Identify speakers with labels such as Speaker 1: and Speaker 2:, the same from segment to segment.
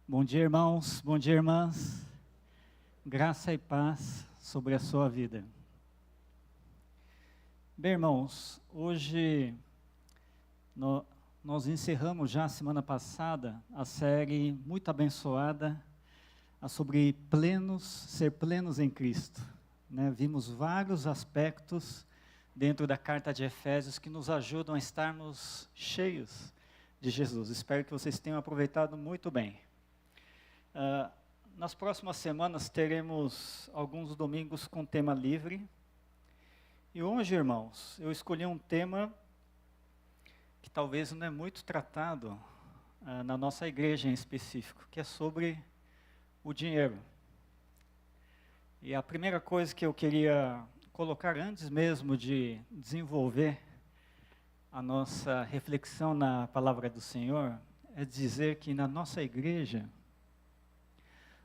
Speaker 1: Bom dia, irmãos. Bom dia, irmãs. Graça e paz sobre a sua vida. Bem, irmãos, hoje nós encerramos já a semana passada a série muito abençoada sobre ser plenos em Cristo. Vimos vários aspectos dentro da carta de Efésios que nos ajudam a estarmos cheios de Jesus. Espero que vocês tenham aproveitado muito bem. Nas próximas semanas teremos alguns domingos com tema livre. E hoje, irmãos, eu escolhi um tema que talvez não é muito tratado na nossa igreja em específico, que é sobre o dinheiro. E a primeira coisa que eu queria colocar antes mesmo de desenvolver a nossa reflexão na palavra do Senhor é dizer que na nossa igreja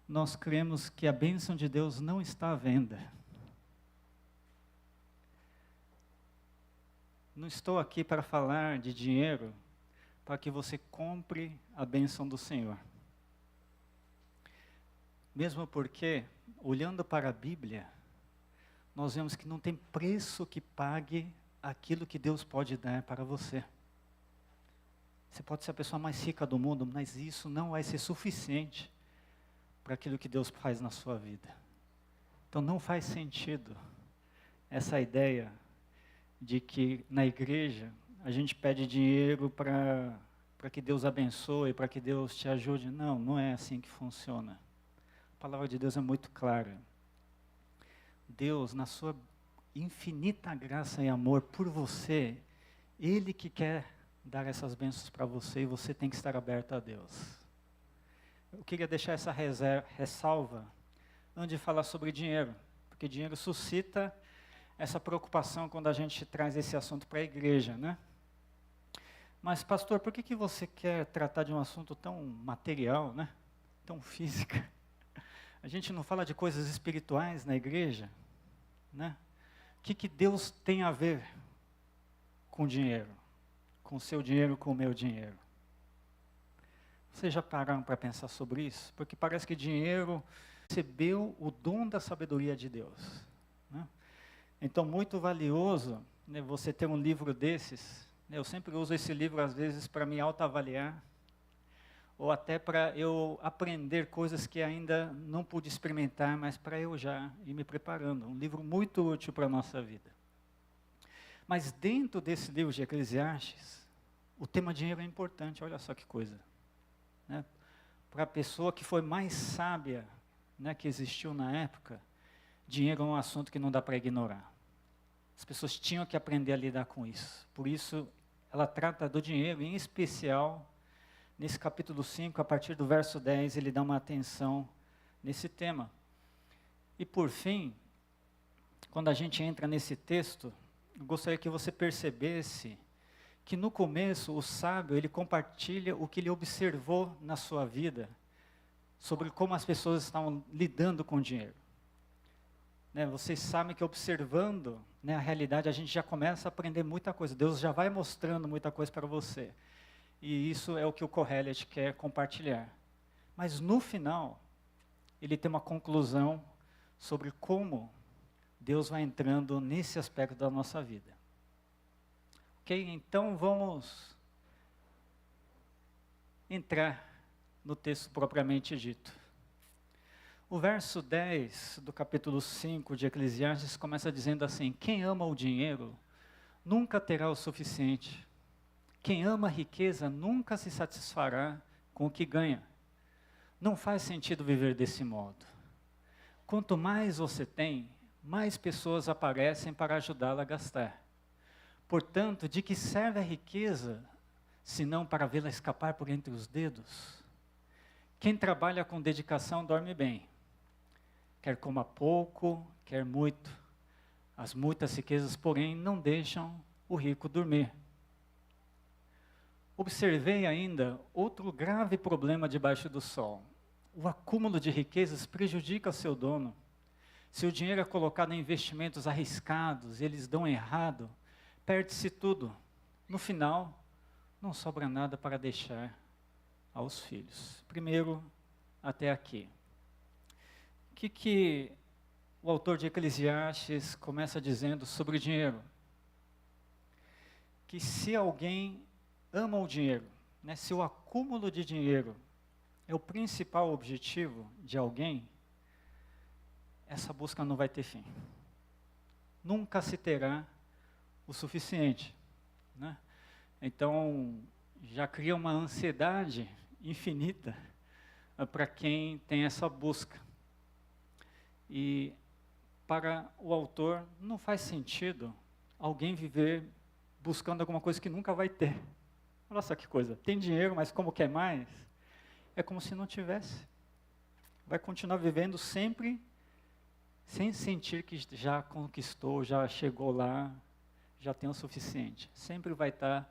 Speaker 1: nós cremos que a bênção de Deus não está à venda. Não estou aqui para falar de dinheiro para que você compre a bênção do Senhor. Mesmo porque, olhando para a Bíblia, nós vemos que não tem preço que pague aquilo que Deus pode dar para você. Você pode ser a pessoa mais rica do mundo, mas isso não vai ser suficiente para aquilo que Deus faz na sua vida. Então não faz sentido essa ideia de que na igreja a gente pede dinheiro para que Deus abençoe, para que Deus te ajude. Não, não é assim que funciona. A palavra de Deus é muito clara. Deus, na sua infinita graça e amor por você, Ele que quer dar essas bênçãos para você e você tem que estar aberto a Deus. Eu queria deixar essa ressalva antes de falar sobre dinheiro, porque dinheiro suscita essa preocupação quando a gente traz esse assunto para a igreja, né? Mas, pastor, por que você quer tratar de um assunto tão material, né? Tão físico? A gente não fala de coisas espirituais na igreja, né? O que Deus tem a ver com dinheiro? Com o seu dinheiro, com o meu dinheiro? Vocês já pararam para pensar sobre isso? Porque parece que dinheiro recebeu o dom da sabedoria de Deus, né? Então, muito valioso, né, você ter um livro desses. Eu sempre uso esse livro, às vezes, para me autoavaliar, ou até para eu aprender coisas que ainda não pude experimentar, mas para eu já ir me preparando. Um livro muito útil para a nossa vida. Mas dentro desse livro de Eclesiastes, o tema dinheiro é importante, olha só que coisa. Né? Para a pessoa que foi mais sábia, né, que existiu na época, dinheiro é um assunto que não dá para ignorar. As pessoas tinham que aprender a lidar com isso. Por isso, ela trata do dinheiro, em especial, nesse capítulo 5, a partir do verso 10, ele dá uma atenção nesse tema. E por fim, quando a gente entra nesse texto, eu gostaria que você percebesse que no começo o sábio, ele compartilha o que ele observou na sua vida, sobre como as pessoas estavam lidando com o dinheiro. Vocês sabem que observando, né, a realidade, a gente já começa a aprender muita coisa. Deus já vai mostrando muita coisa para você. E isso é o que o Kohelet quer compartilhar. Mas no final, ele tem uma conclusão sobre como Deus vai entrando nesse aspecto da nossa vida. Ok? Então vamos entrar no texto propriamente dito. O verso 10 do capítulo 5 de Eclesiastes começa dizendo assim: quem ama o dinheiro nunca terá o suficiente. Quem ama a riqueza nunca se satisfará com o que ganha. Não faz sentido viver desse modo. Quanto mais você tem, mais pessoas aparecem para ajudá-la a gastar. Portanto, de que serve a riqueza, se não para vê-la escapar por entre os dedos? Quem trabalha com dedicação dorme bem. Quer coma pouco, quer muito. As muitas riquezas, porém, não deixam o rico dormir. Observei ainda outro grave problema debaixo do sol. O acúmulo de riquezas prejudica seu dono. Se o dinheiro é colocado em investimentos arriscados e eles dão errado, perde-se tudo. No final, não sobra nada para deixar aos filhos. Primeiro, até aqui. O que o autor de Eclesiastes começa dizendo sobre o dinheiro? Que se alguém ama o dinheiro, né, se o acúmulo de dinheiro é o principal objetivo de alguém, essa busca não vai ter fim. Nunca se terá o suficiente, né? Então, já cria uma ansiedade infinita para quem tem essa busca. E para o autor não faz sentido alguém viver buscando alguma coisa que nunca vai ter. Olha só que coisa, tem dinheiro, mas como quer mais? É como se não tivesse. Vai continuar vivendo sempre sem sentir que já conquistou, já chegou lá, já tem o suficiente. Sempre vai estar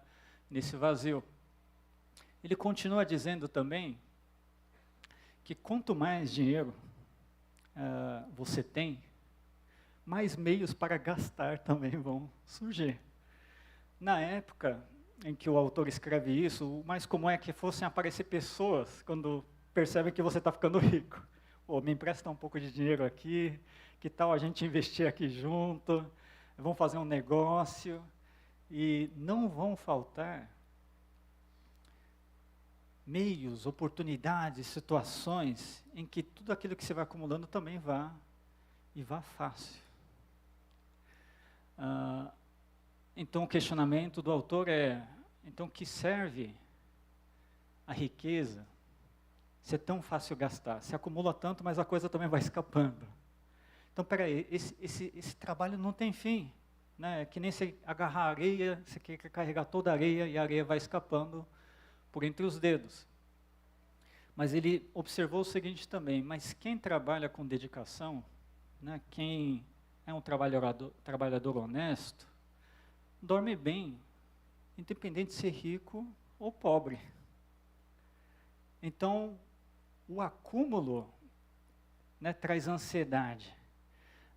Speaker 1: nesse vazio. Ele continua dizendo também que quanto mais dinheiro você tem, mais meios para gastar também vão surgir. Na época em que o autor escreve isso, o mais comum é que fossem aparecer pessoas quando percebem que você está ficando rico. Pô, me empresta um pouco de dinheiro aqui, que tal a gente investir aqui junto, vamos fazer um negócio, e não vão faltar meios, oportunidades, situações em que tudo aquilo que você vai acumulando também vá fácil. Então o questionamento do autor é, então que serve a riqueza se é tão fácil gastar? Se acumula tanto, mas a coisa também vai escapando. Então, peraí, esse trabalho não tem fim, né? É que nem você agarrar a areia, você quer carregar toda a areia e a areia vai escapando por entre os dedos. Mas ele observou o seguinte também, mas quem trabalha com dedicação, né, quem é um trabalhador honesto, dorme bem, independente de ser rico ou pobre. Então, o acúmulo, né, traz ansiedade,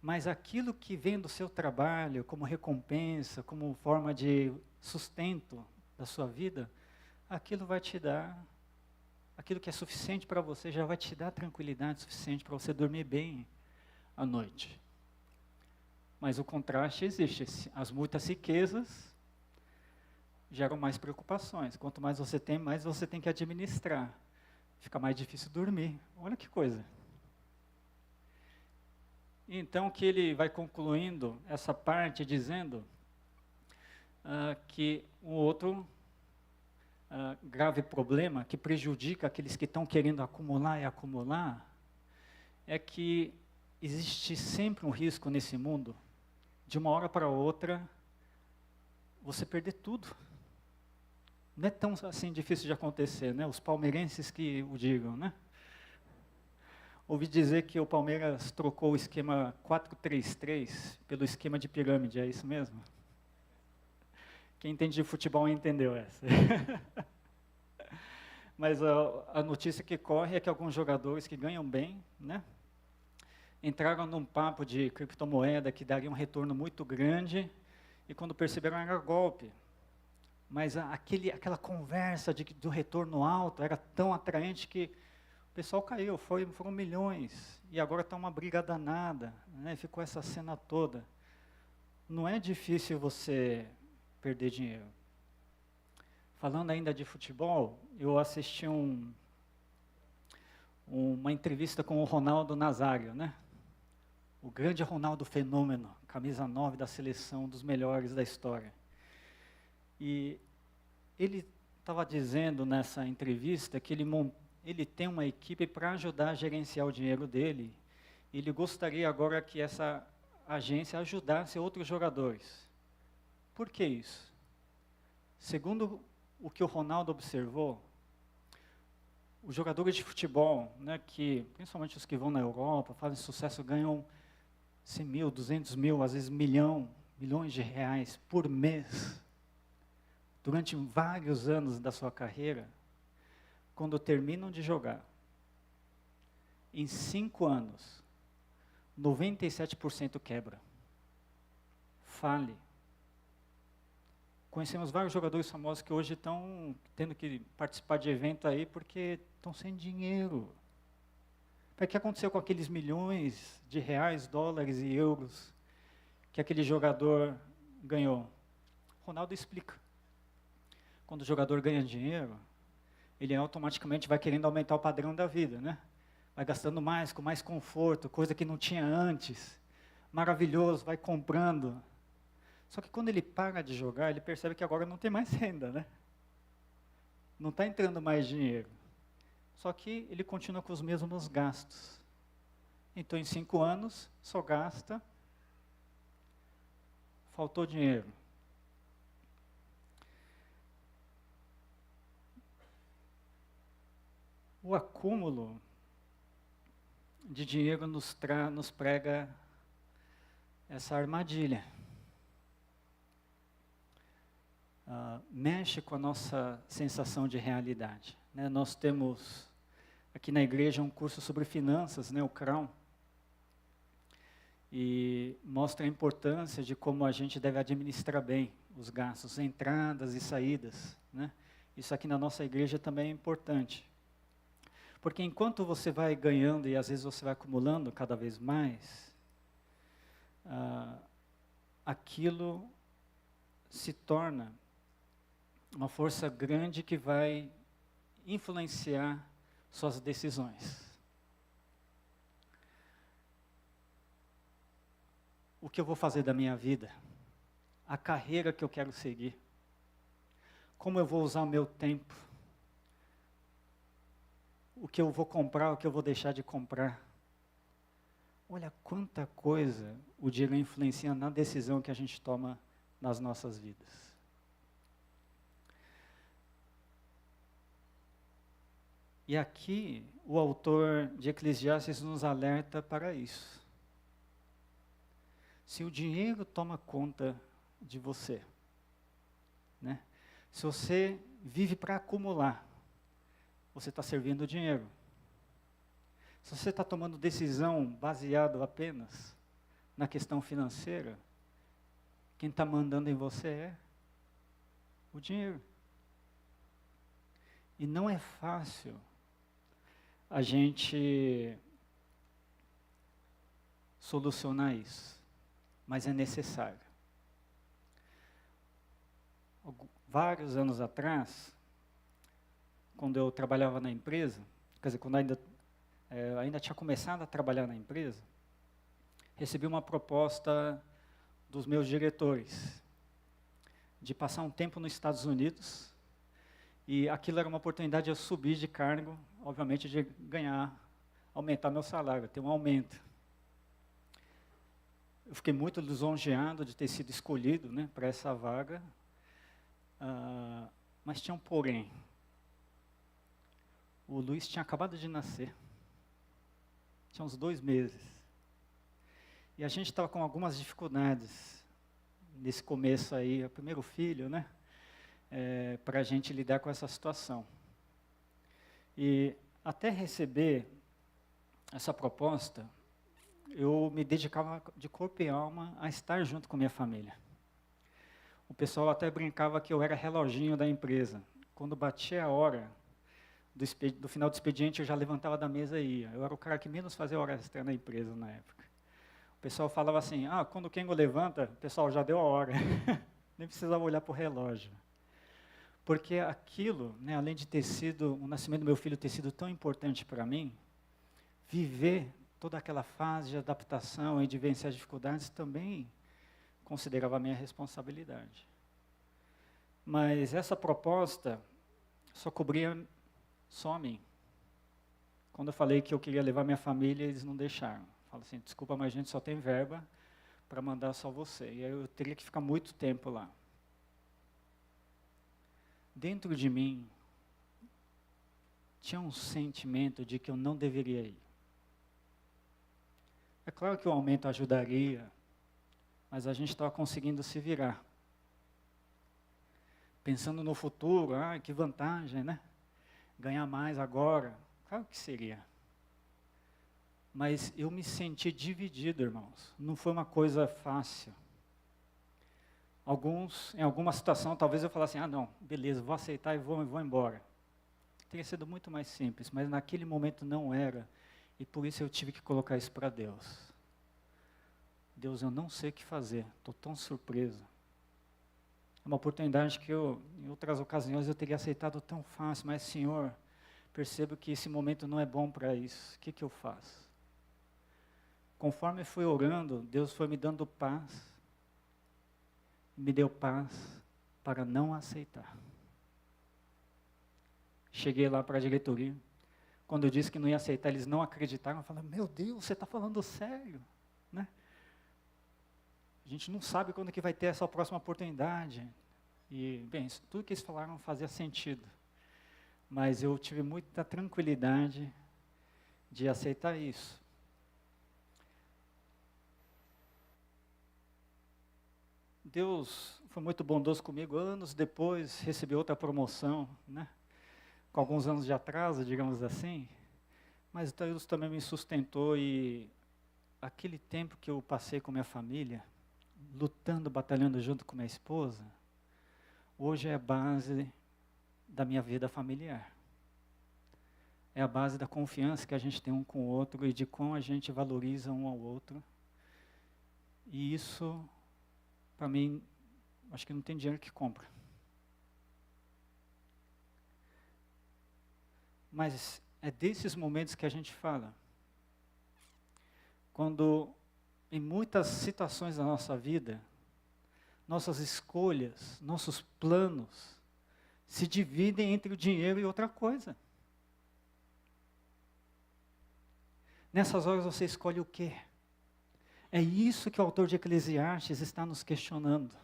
Speaker 1: mas aquilo que vem do seu trabalho como recompensa, como forma de sustento da sua vida, aquilo vai te dar, aquilo que é suficiente para você já vai te dar tranquilidade suficiente para você dormir bem à noite. Mas o contraste existe. As muitas riquezas geram mais preocupações. Quanto mais você tem, mais você tem que administrar. Fica mais difícil dormir. Olha que coisa. Então, que ele vai concluindo essa parte dizendo que um outro grave problema que prejudica aqueles que estão querendo acumular e acumular é que existe sempre um risco nesse mundo de uma hora para outra você perder tudo. Não é tão assim difícil de acontecer, né? Os palmeirenses que o digam, né? Ouvi dizer que o Palmeiras trocou o esquema 4-3-3 pelo esquema de pirâmide, é isso mesmo? Quem entende de futebol entendeu essa. Mas a notícia que corre é que alguns jogadores que ganham bem, né, entraram num papo de criptomoeda que daria um retorno muito grande, e quando perceberam era golpe. Mas aquela conversa do retorno alto era tão atraente que o pessoal caiu, foram milhões, e agora está uma briga danada, né, ficou essa cena toda. Não é difícil você perder dinheiro. Falando ainda de futebol, eu assisti uma entrevista com o Ronaldo Nazário, né? O grande Ronaldo Fenômeno, camisa 9 da seleção, um dos melhores da história. E ele estava dizendo nessa entrevista que ele tem uma equipe para ajudar a gerenciar o dinheiro dele. Ele gostaria agora que essa agência ajudasse outros jogadores. Por que isso? Segundo o que o Ronaldo observou, os jogadores de futebol, né, que, principalmente os que vão na Europa, fazem sucesso, ganham 100 mil, 200 mil, às vezes milhões de reais por mês, durante vários anos da sua carreira. Quando terminam de jogar, em 5 anos, 97% quebra. Fale. Conhecemos vários jogadores famosos que hoje estão tendo que participar de evento aí porque estão sem dinheiro. Mas o que aconteceu com aqueles milhões de reais, dólares e euros que aquele jogador ganhou? Ronaldo explica. Quando o jogador ganha dinheiro, ele automaticamente vai querendo aumentar o padrão da vida, né? Vai gastando mais, com mais conforto, coisa que não tinha antes. Maravilhoso, vai comprando. Só que quando ele para de jogar, ele percebe que agora não tem mais renda, né? Não está entrando mais dinheiro. Só que ele continua com os mesmos gastos. Então, em 5 anos, só gasta, faltou dinheiro. O acúmulo de dinheiro nos prega essa armadilha. Mexe com a nossa sensação de realidade, né? Nós temos aqui na igreja um curso sobre finanças, né, o Crown, e mostra a importância de como a gente deve administrar bem os gastos, entradas e saídas, né? Isso aqui na nossa igreja também é importante. Porque enquanto você vai ganhando e às vezes você vai acumulando cada vez mais, aquilo se torna uma força grande que vai influenciar suas decisões. O que eu vou fazer da minha vida? A carreira que eu quero seguir? Como eu vou usar o meu tempo? O que eu vou comprar, o que eu vou deixar de comprar? Olha quanta coisa o dinheiro influencia na decisão que a gente toma nas nossas vidas. E aqui, o autor de Eclesiastes nos alerta para isso. Se o dinheiro toma conta de você, né? Se você vive para acumular, você está servindo o dinheiro. Se você está tomando decisão baseado apenas na questão financeira, quem está mandando em você é o dinheiro. E não é fácil a gente solucionar isso, mas é necessário. Vários anos atrás, quando eu trabalhava na empresa, quer dizer, quando ainda tinha começado a trabalhar na empresa, recebi uma proposta dos meus diretores de passar um tempo nos Estados Unidos, e aquilo era uma oportunidade de eu subir de cargo, obviamente de aumentar meu salário, ter um aumento. Eu fiquei muito lisonjeado de ter sido escolhido, né, para essa vaga, mas tinha um porém. O Luiz tinha acabado de nascer, tinha uns 2 meses. E a gente estava com algumas dificuldades nesse começo aí, o primeiro filho, né? Para a gente lidar com essa situação. E até receber essa proposta, eu me dedicava de corpo e alma a estar junto com minha família. O pessoal até brincava que eu era reloginho da empresa. Quando batia a hora do final do expediente, eu já levantava da mesa e ia. Eu era o cara que menos fazia hora extra na empresa na época. O pessoal falava assim, quando o Kengo levanta, o pessoal já deu a hora. Nem precisava olhar para o relógio. Porque aquilo, né, além de ter sido, o nascimento do meu filho ter sido tão importante para mim, viver toda aquela fase de adaptação e de vencer as dificuldades também considerava a minha responsabilidade. Mas essa proposta só cobria só a mim. Quando eu falei que eu queria levar minha família, eles não deixaram. Falaram assim, desculpa, mas a gente só tem verba para mandar só você. E aí eu teria que ficar muito tempo lá. Dentro de mim, tinha um sentimento de que eu não deveria ir. É claro que o aumento ajudaria, mas a gente estava conseguindo se virar. Pensando no futuro, que vantagem, né? Ganhar mais agora, claro que seria. Mas eu me senti dividido, irmãos. Não foi uma coisa fácil. Em alguma situação, talvez eu falasse, não, beleza, vou aceitar e vou embora. Teria sido muito mais simples, mas naquele momento não era. E por isso eu tive que colocar isso para Deus. Deus, eu não sei o que fazer, estou tão surpreso. É uma oportunidade que em outras ocasiões eu teria aceitado tão fácil, mas Senhor, percebo que esse momento não é bom para isso. O que eu faço? Conforme eu fui orando, Deus foi me dando paz, me deu paz para não aceitar. Cheguei lá para a diretoria, quando eu disse que não ia aceitar, eles não acreditaram, falaram, meu Deus, você está falando sério, né? A gente não sabe quando que vai ter essa próxima oportunidade. E, bem, tudo que eles falaram fazia sentido. Mas eu tive muita tranquilidade de aceitar isso. Deus foi muito bondoso comigo. Anos depois, recebi outra promoção, né? Com alguns anos de atraso, digamos assim. Mas Deus também me sustentou e aquele tempo que eu passei com minha família, lutando, batalhando junto com minha esposa, hoje é a base da minha vida familiar. É a base da confiança que a gente tem um com o outro e de como a gente valoriza um ao outro. E isso, para mim, acho que não tem dinheiro que compra. Mas é desses momentos que a gente fala. Quando, em muitas situações da nossa vida, nossas escolhas, nossos planos, se dividem entre o dinheiro e outra coisa. Nessas horas você escolhe o quê? É isso que o autor de Eclesiastes está nos questionando.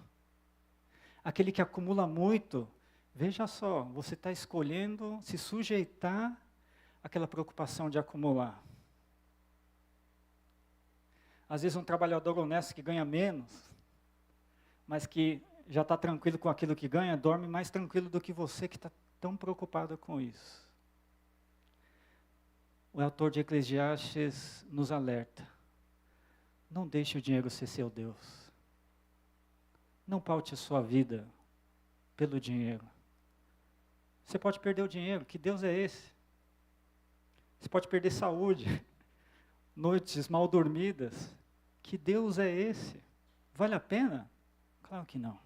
Speaker 1: Aquele que acumula muito, veja só, você está escolhendo se sujeitar àquela preocupação de acumular. Às vezes um trabalhador honesto que ganha menos, mas que já está tranquilo com aquilo que ganha, dorme mais tranquilo do que você que está tão preocupado com isso. O autor de Eclesiastes nos alerta. Não deixe o dinheiro ser seu Deus. Não paute a sua vida pelo dinheiro. Você pode perder o dinheiro, que Deus é esse? Você pode perder saúde, noites mal dormidas, que Deus é esse? Vale a pena? Claro que não.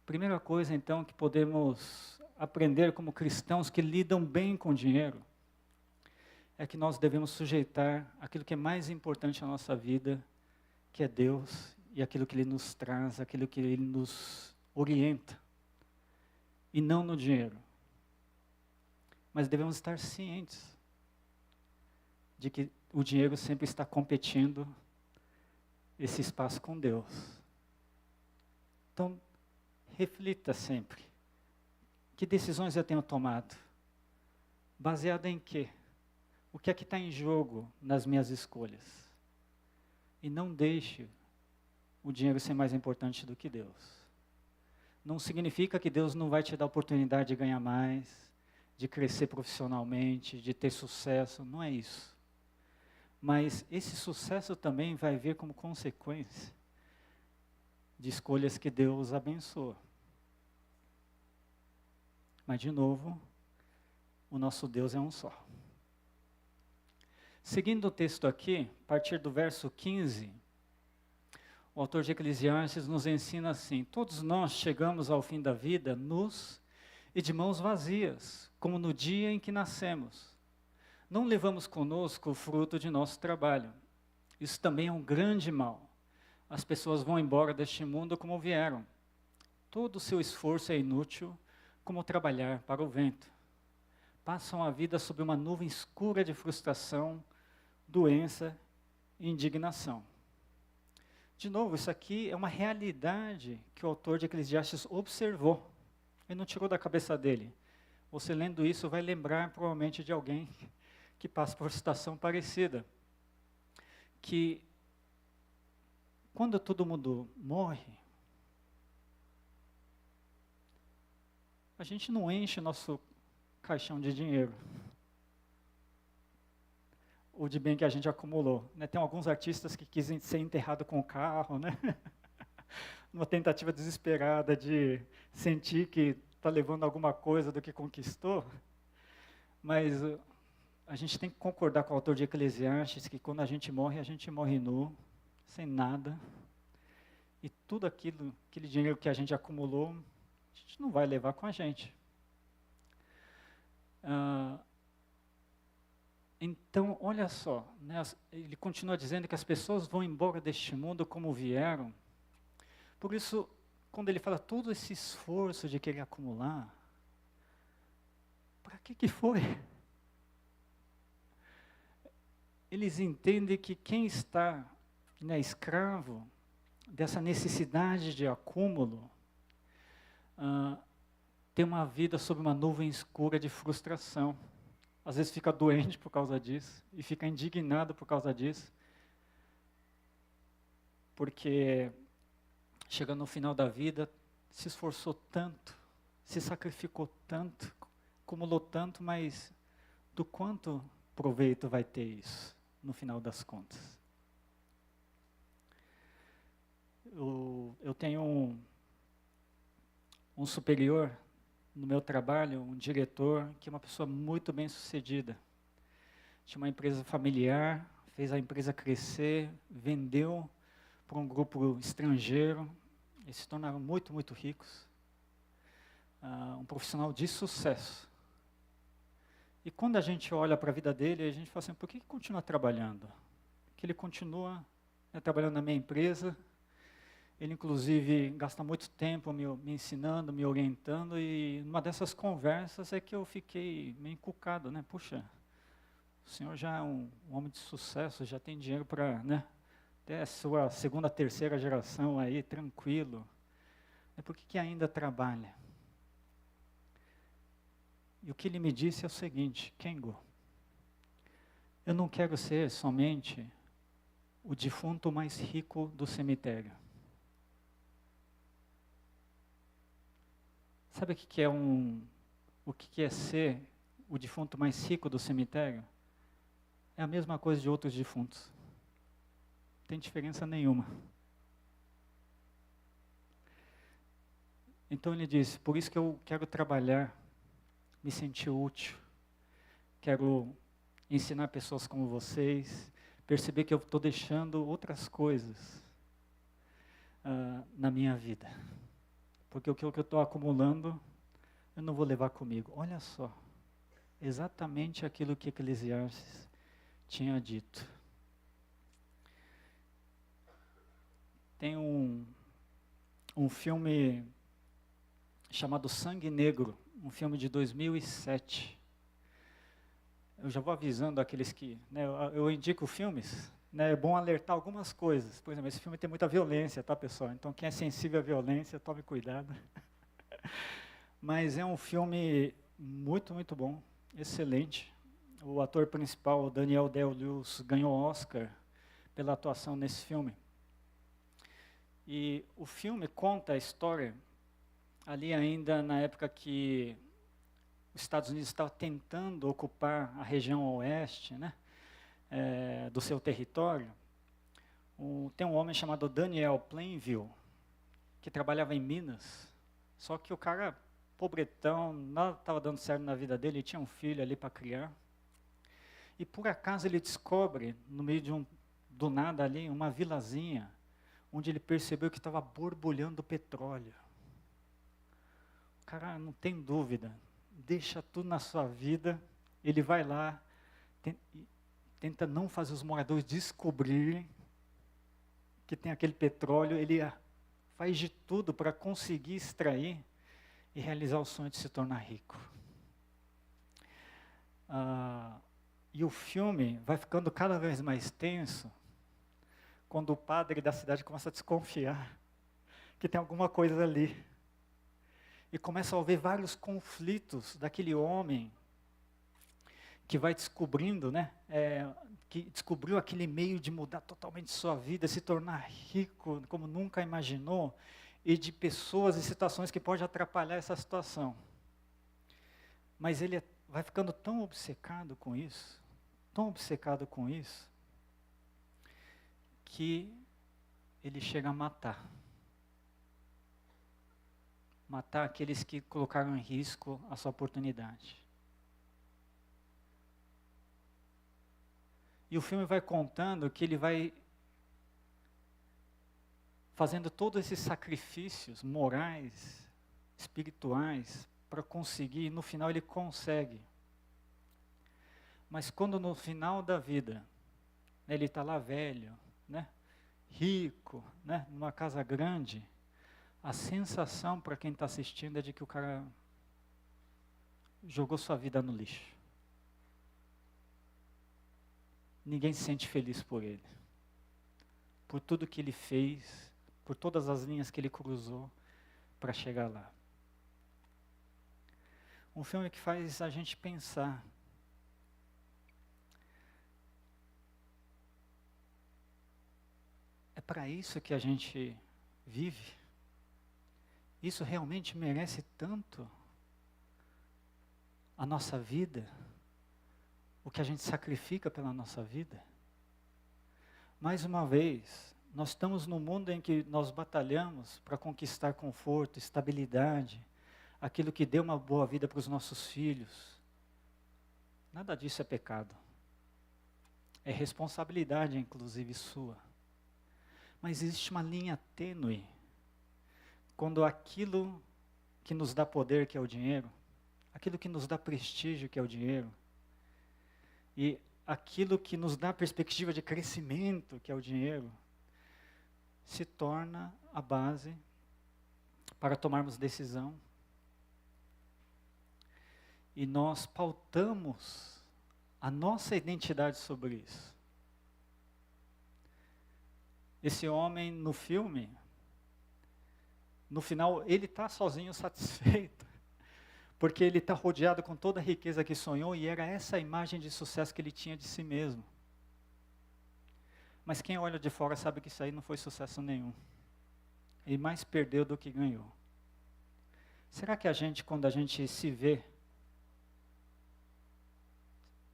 Speaker 1: Primeira coisa, então, que podemos aprender como cristãos que lidam bem com o dinheiro, é que nós devemos sujeitar aquilo que é mais importante na nossa vida, que é Deus, e aquilo que Ele nos traz, aquilo que Ele nos orienta, e não no dinheiro. Mas devemos estar cientes de que o dinheiro sempre está competindo esse espaço com Deus. Então, reflita sempre. Que decisões eu tenho tomado? Baseado em quê? O que é que está em jogo nas minhas escolhas? E não deixe o dinheiro ser mais importante do que Deus. Não significa que Deus não vai te dar a oportunidade de ganhar mais, de crescer profissionalmente, de ter sucesso, não é isso. Mas esse sucesso também vai vir como consequência de escolhas que Deus abençoa. Mas, de novo, o nosso Deus é um só. Seguindo o texto aqui, a partir do verso 15, o autor de Eclesiastes nos ensina assim: todos nós chegamos ao fim da vida nus e de mãos vazias, como no dia em que nascemos. Não levamos conosco o fruto de nosso trabalho. Isso também é um grande mal. As pessoas vão embora deste mundo como vieram. Todo o seu esforço é inútil, como trabalhar para o vento. Passam a vida sob uma nuvem escura de frustração, doença e indignação. De novo, isso aqui é uma realidade que o autor de Eclesiastes observou. Ele não tirou da cabeça dele. Você lendo isso vai lembrar provavelmente de alguém que passa por situação parecida. Que quando todo mundo morre, a gente não enche nosso caixão de dinheiro. Ou de bem que a gente acumulou. Né? Tem alguns artistas que quisem ser enterrados com o carro, né? Numa tentativa desesperada de sentir que está levando alguma coisa do que conquistou. Mas a gente tem que concordar com o autor de Eclesiastes que quando a gente morre nu, sem nada, e tudo aquele dinheiro que a gente acumulou, a gente não vai levar com a gente. Então, olha só, né, ele continua dizendo que as pessoas vão embora deste mundo como vieram. Por isso, quando ele fala todo esse esforço de querer acumular, para que foi? Eles entendem que quem está, né, escravo dessa necessidade de acúmulo, tem uma vida sob uma nuvem escura de frustração. Às vezes fica doente por causa disso, e fica indignado por causa disso, porque chegando no final da vida, se esforçou tanto, se sacrificou tanto, acumulou tanto, mas do quanto proveito vai ter isso, no final das contas? Eu tenho um superior no meu trabalho, um diretor, que é uma pessoa muito bem sucedida. Tinha uma empresa familiar, fez a empresa crescer, vendeu para um grupo estrangeiro, eles se tornaram muito, muito ricos. Um profissional de sucesso. E quando a gente olha para a vida dele, a gente fala assim, por que ele continua trabalhando? Porque ele continua, né, trabalhando na minha empresa, ele inclusive gasta muito tempo me ensinando, me orientando, e numa dessas conversas é que eu fiquei meio encucado, né? Puxa, o senhor já é um homem de sucesso, já tem dinheiro para, né, ter a sua segunda, terceira geração aí, tranquilo. Por que ainda trabalha? E o que ele me disse é o seguinte, Kengo, eu não quero ser somente o defunto mais rico do cemitério. Sabe o que é ser o defunto mais rico do cemitério? É a mesma coisa de outros defuntos. Não tem diferença nenhuma. Então ele disse, por isso que eu quero trabalhar, me sentir útil, quero ensinar pessoas como vocês, perceber que eu estou deixando outras coisas na minha vida. Porque o que eu estou acumulando, eu não vou levar comigo. Olha só, exatamente aquilo que Eclesiastes tinha dito. Tem um filme chamado Sangue Negro, um filme de 2007. Eu já vou avisando aqueles que, né, eu indico filmes, né, é bom alertar algumas coisas. Por exemplo, esse filme tem muita violência, tá, pessoal? Então, quem é sensível à violência, tome cuidado. Mas é um filme muito, muito bom, excelente. O ator principal, Daniel Day-Lewis, ganhou Oscar pela atuação nesse filme. E o filme conta a história ali ainda na época que os Estados Unidos estavam tentando ocupar a região oeste, né, do seu território. Tem um homem chamado Daniel Plainville, que trabalhava em Minas, só que o cara, pobretão, nada estava dando certo na vida dele, ele tinha um filho ali para criar. E por acaso ele descobre, no meio do nada ali, uma vilazinha, onde ele percebeu que estava borbulhando petróleo. O cara não tem dúvida, deixa tudo na sua vida, ele vai lá, tenta não fazer os moradores descobrirem que tem aquele petróleo, ele faz de tudo para conseguir extrair e realizar o sonho de se tornar rico. E o filme vai ficando cada vez mais tenso quando o padre da cidade começa a desconfiar que tem alguma coisa ali. E começa a haver vários conflitos daquele homem que vai descobrindo, né, que descobriu aquele meio de mudar totalmente sua vida, se tornar rico como nunca imaginou, e de pessoas e situações que podem atrapalhar essa situação. Mas ele vai ficando tão obcecado com isso, que ele chega a matar aqueles que colocaram em risco a sua oportunidade. E o filme vai contando que ele vai fazendo todos esses sacrifícios morais, espirituais, para conseguir, e no final ele consegue. Mas quando no final da vida, né, ele está lá velho, né, rico, né, numa casa grande, a sensação para quem está assistindo é de que o cara jogou sua vida no lixo. Ninguém se sente feliz por ele. Por tudo que ele fez, por todas as linhas que ele cruzou para chegar lá. Um filme que faz a gente pensar. É para isso que a gente vive? Isso realmente merece tanto a nossa vida? O que a gente sacrifica pela nossa vida? Mais uma vez, nós estamos num mundo em que nós batalhamos para conquistar conforto, estabilidade, aquilo que deu uma boa vida para os nossos filhos. Nada disso é pecado. É responsabilidade, inclusive, sua. Mas existe uma linha tênue quando aquilo que nos dá poder, que é o dinheiro, aquilo que nos dá prestígio, que é o dinheiro, e aquilo que nos dá perspectiva de crescimento, que é o dinheiro, se torna a base para tomarmos decisão. E nós pautamos a nossa identidade sobre isso. Esse homem no filme, no final, ele está sozinho satisfeito. Porque ele está rodeado com toda a riqueza que sonhou e era essa a imagem de sucesso que ele tinha de si mesmo. Mas quem olha de fora sabe que isso aí não foi sucesso nenhum. Ele mais perdeu do que ganhou. Será que a gente, quando a gente se vê,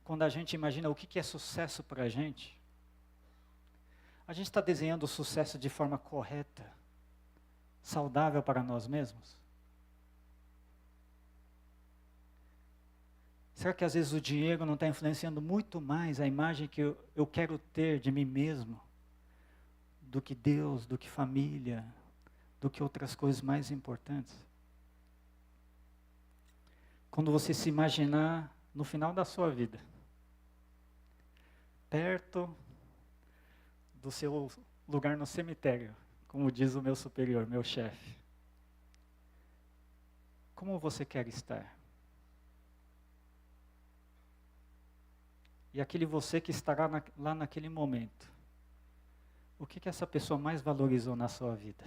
Speaker 1: quando a gente imagina o que é sucesso para a gente está desenhando o sucesso de forma correta, saudável para nós mesmos? Será que às vezes o dinheiro não está influenciando muito mais a imagem que eu quero ter de mim mesmo, do que Deus, do que família, do que outras coisas mais importantes? Quando você se imaginar no final da sua vida, perto do seu lugar no cemitério, como diz o meu superior, meu chefe, como você quer estar? E aquele você que estará lá naquele momento, o que essa pessoa mais valorizou na sua vida?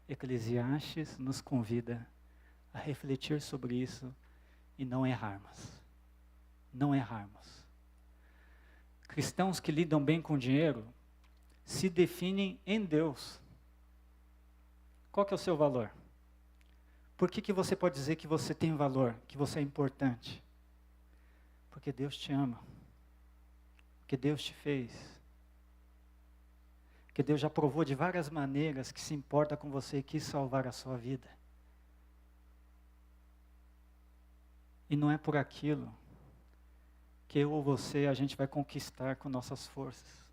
Speaker 1: Eclesiastes nos convida a refletir sobre isso e não errarmos. Não errarmos. Cristãos que lidam bem com dinheiro se definem em Deus. Qual que é o seu valor? Por que você pode dizer que você tem valor, que você é importante? Porque Deus te ama. Porque Deus te fez. Porque Deus já provou de várias maneiras que se importa com você e quis salvar a sua vida. E não é por aquilo que eu ou você a gente vai conquistar com nossas forças.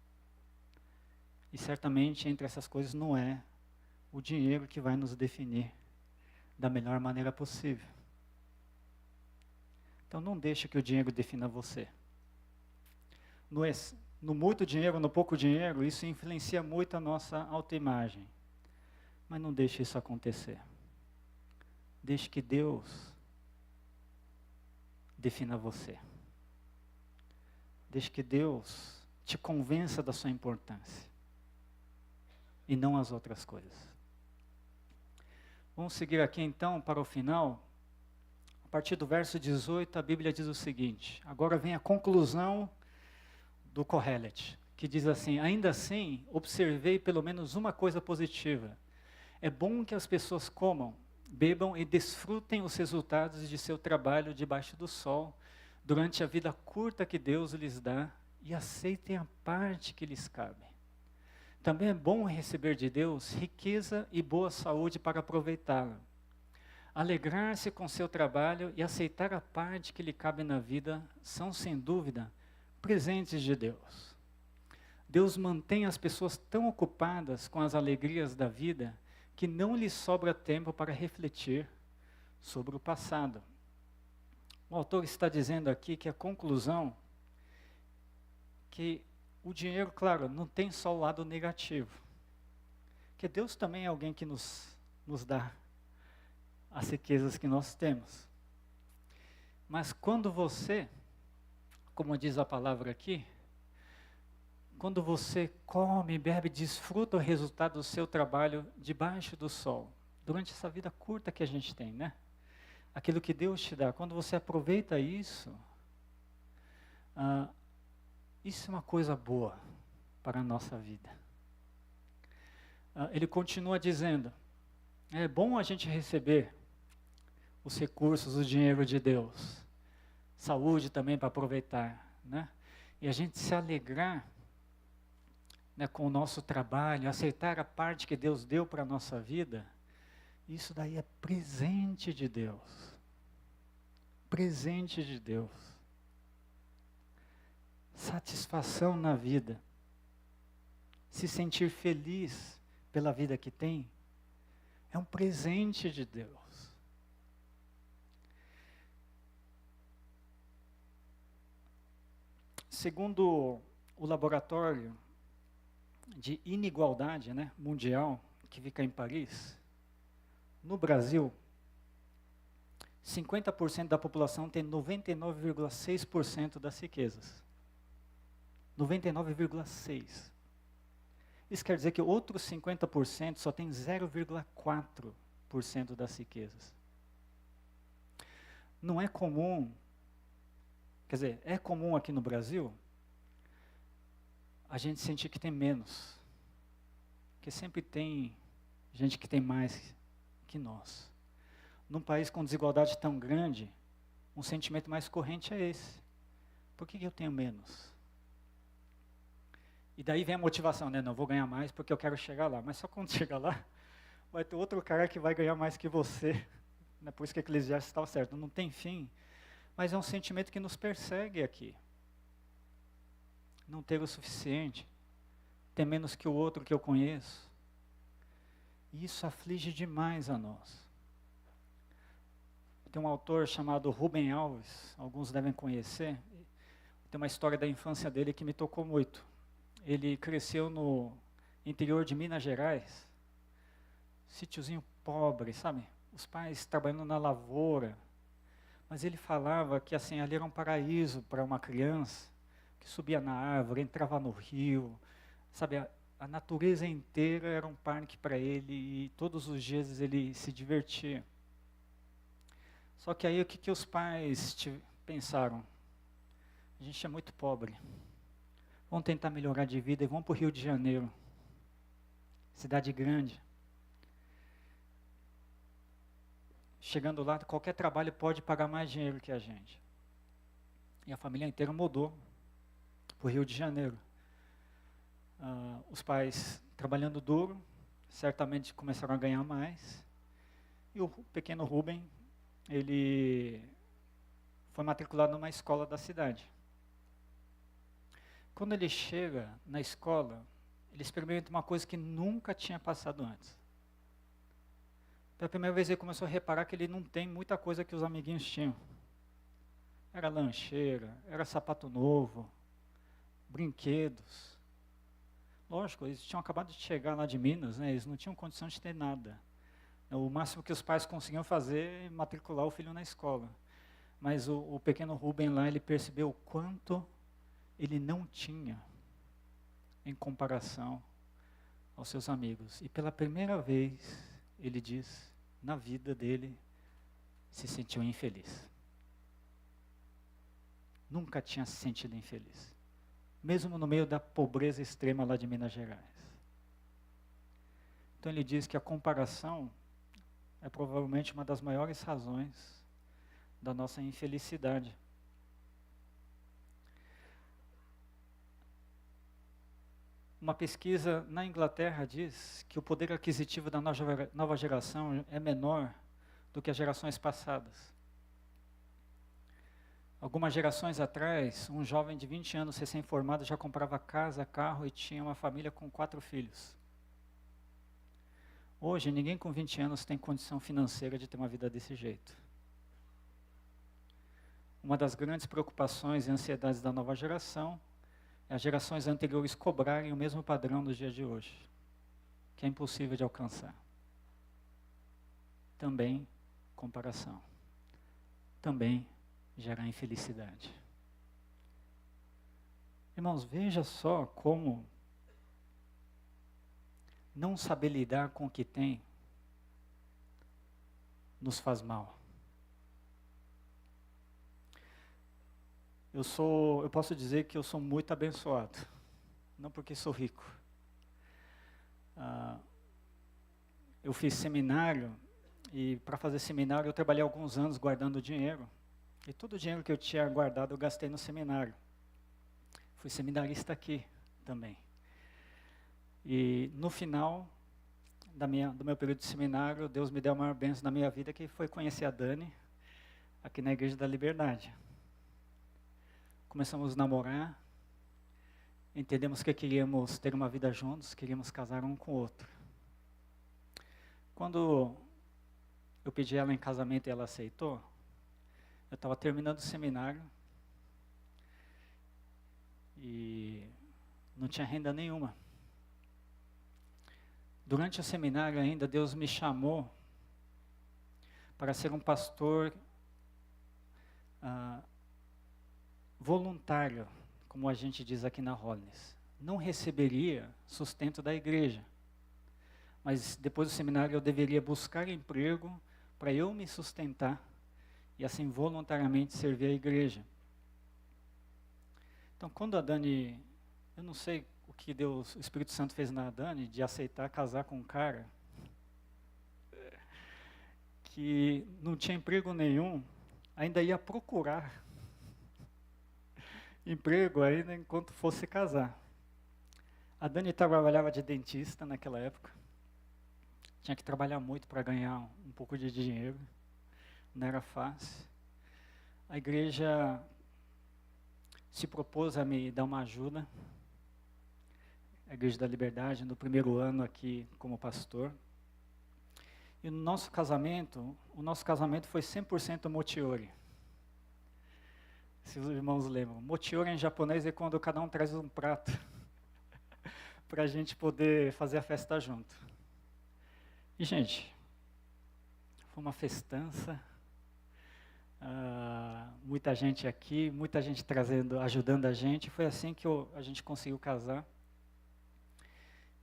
Speaker 1: E certamente entre essas coisas não é o dinheiro que vai nos definir da melhor maneira possível. Então não deixe que o dinheiro defina você. No muito dinheiro, no pouco dinheiro, isso influencia muito a nossa autoimagem. Mas não deixe isso acontecer. Deixe que Deus defina você. Deixe que Deus te convença da sua importância. E não as outras coisas. Vamos seguir aqui então para o final. A partir do verso 18, a Bíblia diz o seguinte. Agora vem a conclusão do Kohelet, que diz assim: ainda assim, observei pelo menos uma coisa positiva. É bom que as pessoas comam, bebam e desfrutem os resultados de seu trabalho debaixo do sol, durante a vida curta que Deus lhes dá, e aceitem a parte que lhes cabe. Também é bom receber de Deus riqueza e boa saúde para aproveitá-la. Alegrar-se com seu trabalho e aceitar a parte que lhe cabe na vida são, sem dúvida, presentes de Deus. Deus mantém as pessoas tão ocupadas com as alegrias da vida que não lhes sobra tempo para refletir sobre o passado. O autor está dizendo aqui que a conclusão, que o dinheiro, claro, não tem só o lado negativo. Que Deus também é alguém que nos dá as riquezas que nós temos. Mas quando você, como diz a palavra aqui, quando você come, bebe, desfruta o resultado do seu trabalho debaixo do sol, durante essa vida curta que a gente tem, né? Aquilo que Deus te dá, quando você aproveita isso, isso é uma coisa boa para a nossa vida. Ele continua dizendo, é bom a gente receber os recursos, o dinheiro de Deus, saúde também para aproveitar, né? E a gente se alegrar, né, com o nosso trabalho, aceitar a parte que Deus deu para a nossa vida, isso daí é presente de Deus. Presente de Deus. Satisfação na vida. Se sentir feliz pela vida que tem, é um presente de Deus. Segundo o laboratório de inigualdade, né, mundial, que fica em Paris, no Brasil, 50% da população tem 99,6% das riquezas. 99,6%. Isso quer dizer que outros 50% só tem 0,4% das riquezas. Não é comum, quer dizer, é comum aqui no Brasil a gente sentir que tem menos. Porque sempre tem gente que tem mais que nós. Num país com desigualdade tão grande, um sentimento mais corrente é esse. Por que eu tenho menos? E daí vem a motivação, né? Não, eu vou ganhar mais porque eu quero chegar lá. Mas só quando chegar lá, vai ter outro cara que vai ganhar mais que você. Né? Por isso que Eclesiastes estava certo. Não tem fim. Mas é um sentimento que nos persegue aqui. Não ter o suficiente. Ter menos que o outro que eu conheço. E isso aflige demais a nós. Tem um autor chamado Rubem Alves, alguns devem conhecer. Tem uma história da infância dele que me tocou muito. Ele cresceu no interior de Minas Gerais, sítiozinho pobre, sabe? Os pais trabalhando na lavoura. Mas ele falava que assim, ali era um paraíso para uma criança, que subia na árvore, entrava no rio, sabe? A natureza inteira era um parque para ele e todos os dias ele se divertia. Só que aí o que os pais pensaram? A gente é muito pobre. Vamos tentar melhorar de vida e vamos para o Rio de Janeiro. Cidade grande. Chegando lá, qualquer trabalho pode pagar mais dinheiro que a gente. E a família inteira mudou para o Rio de Janeiro. Os pais trabalhando duro, certamente começaram a ganhar mais. E o pequeno Rubem, ele foi matriculado numa escola da cidade. Quando ele chega na escola, ele experimenta uma coisa que nunca tinha passado antes. Pela primeira vez ele começou a reparar que ele não tem muita coisa que os amiguinhos tinham. Era lancheira, era sapato novo, brinquedos. Lógico, eles tinham acabado de chegar lá de Minas, né? Eles não tinham condição de ter nada. O máximo que os pais conseguiam fazer é matricular o filho na escola. Mas o pequeno Rubem lá, ele percebeu o quanto ele não tinha em comparação aos seus amigos. E pela primeira vez, ele diz, na vida dele, se sentiu infeliz. Nunca tinha se sentido infeliz. Mesmo no meio da pobreza extrema lá de Minas Gerais. Então ele diz que a comparação é provavelmente uma das maiores razões da nossa infelicidade. Uma pesquisa na Inglaterra diz que o poder aquisitivo da nova geração é menor do que as gerações passadas. Algumas gerações atrás, um jovem de 20 anos recém-formado já comprava casa, carro e tinha uma família com 4 filhos. Hoje, ninguém com 20 anos tem condição financeira de ter uma vida desse jeito. Uma das grandes preocupações e ansiedades da nova geração é as gerações anteriores cobrarem o mesmo padrão dos dias de hoje, que é impossível de alcançar. Também comparação. Também gera infelicidade. Irmãos, veja só como não saber lidar com o que tem nos faz mal. Eu posso dizer que eu sou muito abençoado, não porque sou rico. Eu fiz seminário, e para fazer seminário eu trabalhei alguns anos guardando dinheiro, e todo o dinheiro que eu tinha guardado eu gastei no seminário. Fui seminarista aqui também. E no final do meu período de seminário, Deus me deu a maior bênção na minha vida, que foi conhecer a Dani, aqui na Igreja da Liberdade. Começamos a namorar, entendemos que queríamos ter uma vida juntos, queríamos casar um com o outro. Quando eu pedi ela em casamento e ela aceitou, eu estava terminando o seminário e não tinha renda nenhuma. Durante o seminário ainda, Deus me chamou para ser um pastor voluntário, como a gente diz aqui na Hollins. Não receberia sustento da igreja, mas depois do seminário eu deveria buscar emprego para eu me sustentar e assim voluntariamente servir a igreja. Então quando a Dani, eu não sei o que Deus, o Espírito Santo fez na Dani, de aceitar casar com um cara que não tinha emprego nenhum, ainda ia procurar emprego ainda enquanto fosse casar. A Dani trabalhava de dentista naquela época. Tinha que trabalhar muito para ganhar um pouco de dinheiro. Não era fácil. A igreja se propôs a me dar uma ajuda. A Igreja da Liberdade, no primeiro ano aqui como pastor. E no nosso casamento, o nosso casamento foi 100% mochiori. Se os irmãos lembram, mochiori em japonês é quando cada um traz um prato para a gente poder fazer a festa junto. E, gente, foi uma festança, muita gente aqui, muita gente ajudando a gente. Foi assim que a gente conseguiu casar.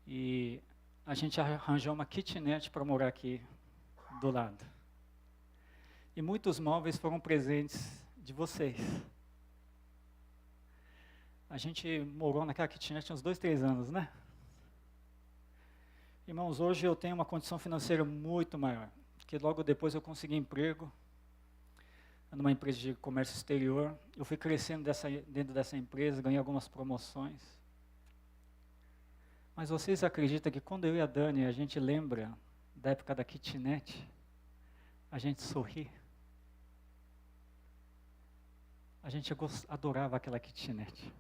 Speaker 1: E a gente arranjou uma kitnet para morar aqui do lado. E muitos móveis foram presentes de vocês. A gente morou naquela kitnet uns 2, 3 anos, né? Irmãos, hoje eu tenho uma condição financeira muito maior, porque logo depois eu consegui emprego numa empresa de comércio exterior. Eu fui crescendo dentro dessa empresa, ganhei algumas promoções. Mas vocês acreditam que quando eu e a Dani, a gente lembra da época da kitnet, a gente sorri? A gente adorava aquela kitnet.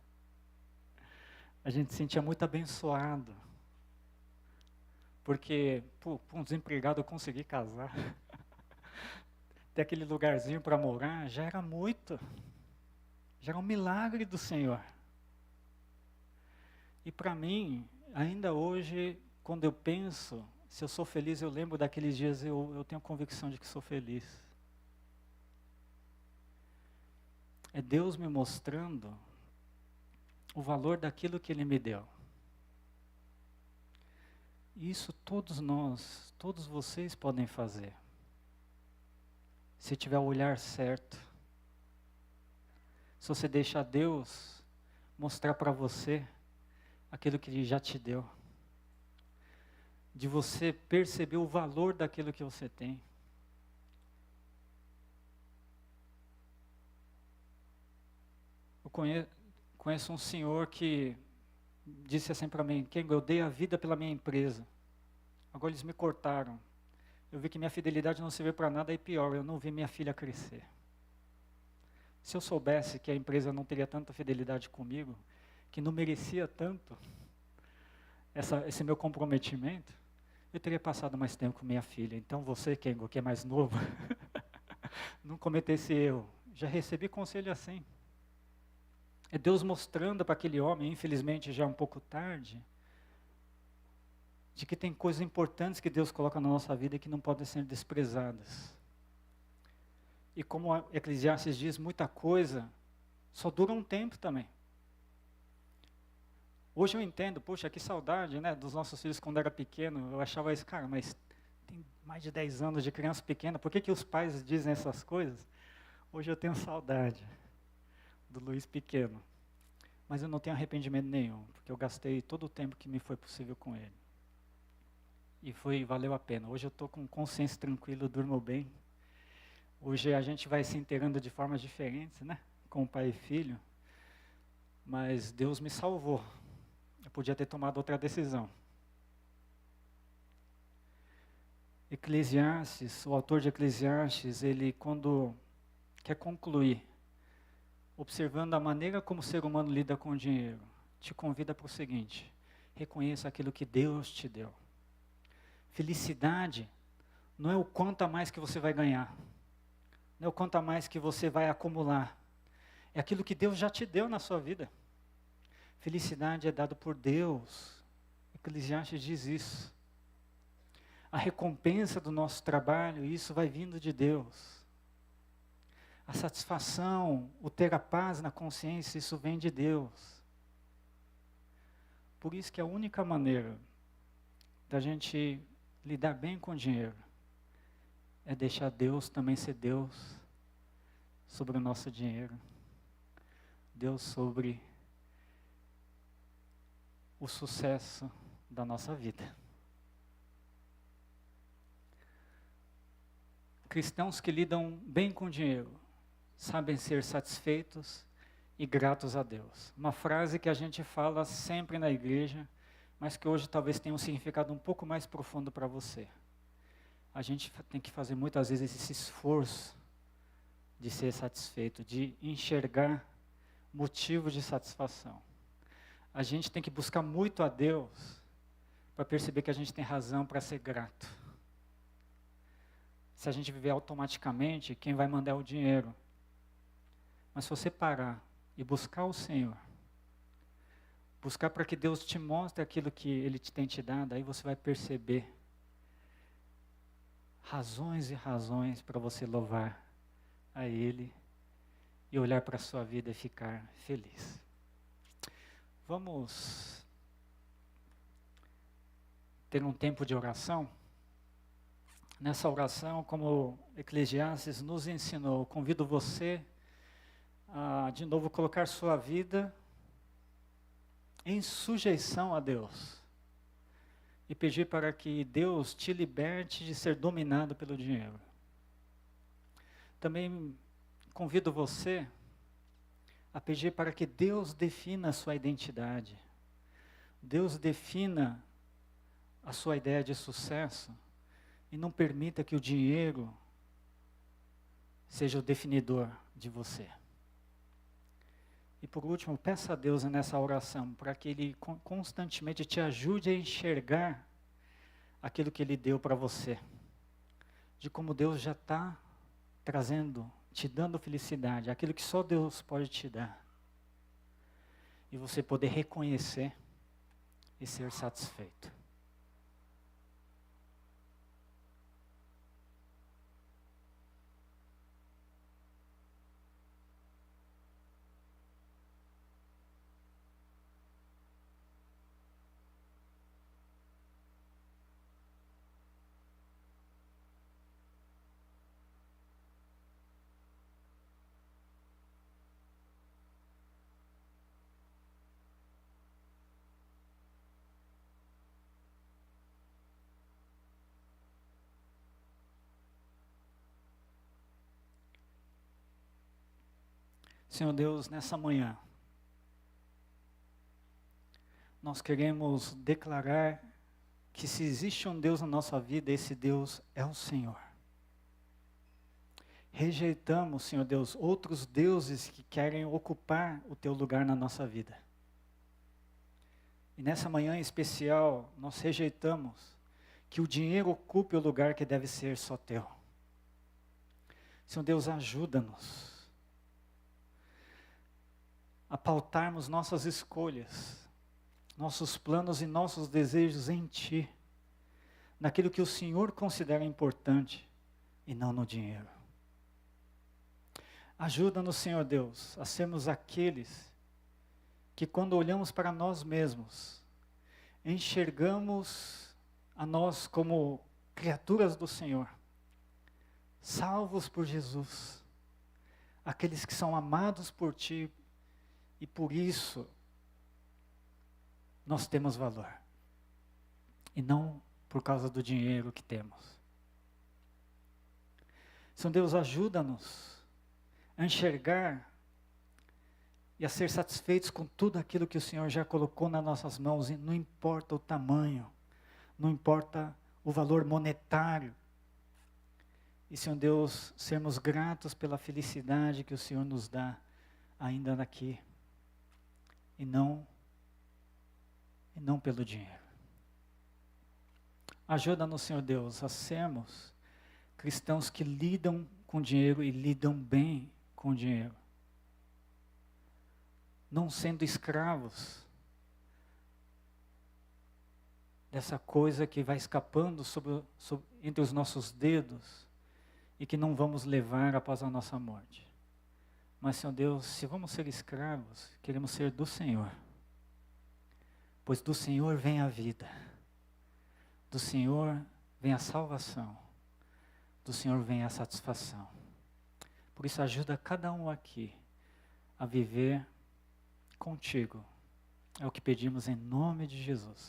Speaker 1: A gente se sentia muito abençoado. Porque, um desempregado eu consegui casar. Ter aquele lugarzinho para morar, já era muito. Já era um milagre do Senhor. E para mim, ainda hoje, quando eu penso, se eu sou feliz, eu lembro daqueles dias, eu tenho convicção de que sou feliz. É Deus me mostrando o valor daquilo que Ele me deu. Isso todos nós, todos vocês podem fazer. Se tiver o olhar certo. Se você deixar Deus mostrar para você aquilo que Ele já te deu. De você perceber o valor daquilo que você tem. Eu conheço um senhor que disse assim para mim: Kengo, eu dei a vida pela minha empresa. Agora eles me cortaram. Eu vi que minha fidelidade não serviu para nada, e pior, eu não vi minha filha crescer. Se eu soubesse que a empresa não teria tanta fidelidade comigo, que não merecia tanto esse meu comprometimento, eu teria passado mais tempo com minha filha. Então você, Kengo, que é mais novo, não cometer esse erro. Já recebi conselho assim. É Deus mostrando para aquele homem, infelizmente já um pouco tarde, de que tem coisas importantes que Deus coloca na nossa vida que não podem ser desprezadas. E como a Eclesiastes diz, muita coisa só dura um tempo também. Hoje eu entendo, poxa, que saudade, né, dos nossos filhos quando era pequeno. Eu achava isso, cara, mas tem mais de 10 anos de criança pequena, por que os pais dizem essas coisas? Hoje eu tenho saudade do Luiz pequeno. Mas eu não tenho arrependimento nenhum, porque eu gastei todo o tempo que me foi possível com ele. E valeu a pena. Hoje eu estou com consciência tranquila, durmo bem. Hoje a gente vai se inteirando de formas diferentes, né? Com pai e filho. Mas Deus me salvou. Eu podia ter tomado outra decisão. Eclesiastes, o autor de Eclesiastes, ele quando quer concluir, observando a maneira como o ser humano lida com o dinheiro, te convida para o seguinte: reconheça aquilo que Deus te deu. Felicidade não é o quanto a mais que você vai ganhar, não é o quanto a mais que você vai acumular, é aquilo que Deus já te deu na sua vida. Felicidade é dado por Deus. Eclesiastes diz isso. A recompensa do nosso trabalho, isso vai vindo de Deus. A satisfação, o ter a paz na consciência, isso vem de Deus. Por isso que a única maneira da gente lidar bem com o dinheiro é deixar Deus também ser Deus sobre o nosso dinheiro. Deus sobre o sucesso da nossa vida. Cristãos que lidam bem com o dinheiro sabem ser satisfeitos e gratos a Deus. Uma frase que a gente fala sempre na igreja, mas que hoje talvez tenha um significado um pouco mais profundo para você. A gente tem que fazer muitas vezes esse esforço de ser satisfeito, de enxergar motivo de satisfação. A gente tem que buscar muito a Deus para perceber que a gente tem razão para ser grato. Se a gente viver automaticamente, quem vai mandar é o dinheiro. Mas se você parar e buscar o Senhor, buscar para que Deus te mostre aquilo que Ele tem te dado, aí você vai perceber razões e razões para você louvar a Ele e olhar para a sua vida e ficar feliz. Vamos ter um tempo de oração. Nessa oração, como Eclesiastes nos ensinou, convido você a, de novo, colocar sua vida em sujeição a Deus e pedir para que Deus te liberte de ser dominado pelo dinheiro. Também convido você a pedir para que Deus defina a sua identidade. Deus defina a sua ideia de sucesso e não permita que o dinheiro seja o definidor de você. E por último, peça a Deus nessa oração para que Ele constantemente te ajude a enxergar aquilo que Ele deu para você. De como Deus já está trazendo, te dando felicidade, aquilo que só Deus pode te dar. E você poder reconhecer e ser satisfeito. Senhor Deus, nessa manhã, nós queremos declarar que se existe um Deus na nossa vida, esse Deus é o Senhor. rejeitamos, Senhor Deus, outros deuses que querem ocupar o teu lugar na nossa vida. E nessa manhã em especial, nós rejeitamos que o dinheiro ocupe o lugar que deve ser só teu. Senhor Deus, ajuda-nos a pautarmos nossas escolhas, nossos planos e nossos desejos em Ti, naquilo que o Senhor considera importante e não no dinheiro. Ajuda-nos, Senhor Deus, a sermos aqueles que quando olhamos para nós mesmos, enxergamos a nós como criaturas do Senhor, salvos por Jesus, aqueles que são amados por Ti, e por isso nós temos valor, e não por causa do dinheiro que temos. Senhor Deus, ajuda-nos a enxergar e a ser satisfeitos com tudo aquilo que o Senhor já colocou nas nossas mãos, e não importa o tamanho, não importa o valor monetário. E, Senhor Deus, sermos gratos pela felicidade que o Senhor nos dá ainda daqui, e não pelo dinheiro. Ajuda-nos, Senhor Deus, a sermos cristãos que lidam com dinheiro e lidam bem com dinheiro. Não sendo escravos dessa coisa que vai escapando entre os nossos dedos e que não vamos levar após a nossa morte. Mas, Senhor Deus, se vamos ser escravos, queremos ser do Senhor. Pois do Senhor vem a vida. Do Senhor vem a salvação. Do Senhor vem a satisfação. Por isso, ajuda cada um aqui a viver contigo. É o que pedimos em nome de Jesus.